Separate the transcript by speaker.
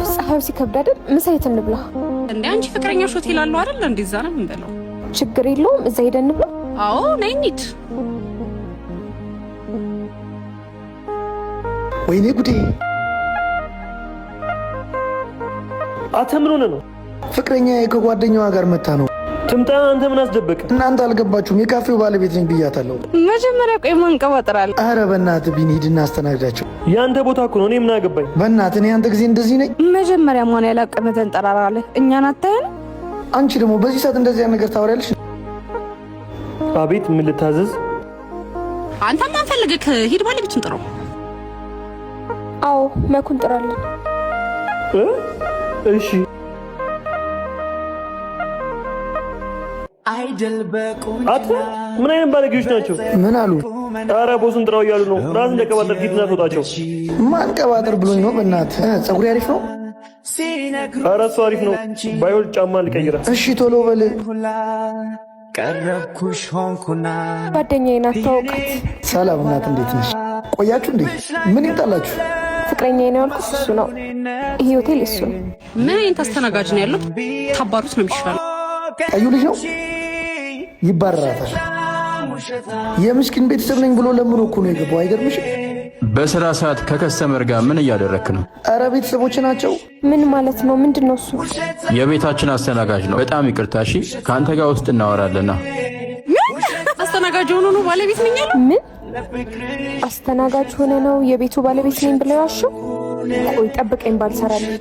Speaker 1: ፀሐዩ ሲከብድ አይደል? ምሳ የት እንብላ?
Speaker 2: እንዴ አንቺ ፍቅረኛሽ ሆቴል አለው አይደል? እንደዛ ነው እንበለው።
Speaker 1: ችግር የለውም እዛ ሄደን እንብላ።
Speaker 2: አዎ ነይ እንሂድ።
Speaker 3: ወይኔ ጉዴ!
Speaker 4: አተምሮነ ነው
Speaker 3: ፍቅረኛ ከጓደኛዋ ጋር መታ ነው።
Speaker 4: ትምጣ። አንተ ምን አስደበቀ?
Speaker 3: እናንተ አልገባችሁም። የካፌው ባለቤት ነኝ ብያታለሁ።
Speaker 2: መጀመሪያ ቆይ ማንቀባጥራል።
Speaker 3: አረ በእናትህ ቢኒ ሂድና አስተናግዳቸው።
Speaker 4: ያንተ ቦታ እኮ ነው። እኔ ምን አገባኝ?
Speaker 3: በእናትህ እኔ አንተ ጊዜ እንደዚህ ነኝ።
Speaker 2: መጀመሪያ ማን ያላቀመ ተንጠራራለ። እኛን አታየን?
Speaker 3: አንቺ ደግሞ በዚህ ሰዓት እንደዚህ ነገር ታወሪያለሽ?
Speaker 4: አቤት ምን ልታዘዝ?
Speaker 2: አንተ ማን ፈልገህ? ሂድ ባለቤቱን ጥራው።
Speaker 1: አዎ መኩን ጥራለን።
Speaker 4: እሺ አት ምን አይነት ባለጌዎች ናቸው?
Speaker 3: ምን አሉ?
Speaker 4: ኧረ ቦሱን ጥራው እያሉ ነው። ራስ እንደቀባጠር ፊትና ተወጣቸው።
Speaker 3: ማን ቀባጠር ብሎኝ ነው? በእናትህ ፀጉሬ አሪፍ ነው።
Speaker 4: ኧረ እሱ አሪፍ ነው። ባይሆን ጫማ ልቀይረ።
Speaker 3: እሺ ቶሎ በል።
Speaker 5: ቀረብኩሽ ሆንኩና
Speaker 1: ጓደኛዬን አታውቃት?
Speaker 3: ሰላም እናት፣ እንዴት ነሽ? ቆያችሁ እንዴ? ምን ይምጣላችሁ?
Speaker 1: ፍቅረኛዬ ነው ያልኩት እሱ ነው። ይሄ ሆቴል እሱ ነው።
Speaker 2: ምን አይነት አስተናጋጅ ነው ያለው? ታባሩት ነው የሚሻለው።
Speaker 3: ቀዩ ልጅ ነው ይባረራታል። የምስኪን ቤተሰብ ነኝ ብሎ ለምኖ እኮ ነው የገባው። አይገርምሽም?
Speaker 6: በስራ ሰዓት ከከስተመር ጋር ምን እያደረክ ነው?
Speaker 3: አረ ቤተሰቦች ናቸው።
Speaker 1: ምን ማለት ነው? ምንድን ነው እሱ?
Speaker 6: የቤታችን አስተናጋጅ ነው። በጣም ይቅርታ እሺ። ከአንተ ጋር ውስጥ እናወራለና።
Speaker 2: አስተናጋጅ ሆኖ ነው ባለቤት ነኝ ያለው?
Speaker 1: ምን አስተናጋጅ ሆነ ነው የቤቱ ባለቤት ነኝ ብለው ያልሽው? ቆይ ጠብቀኝ ባልሰራለሁ።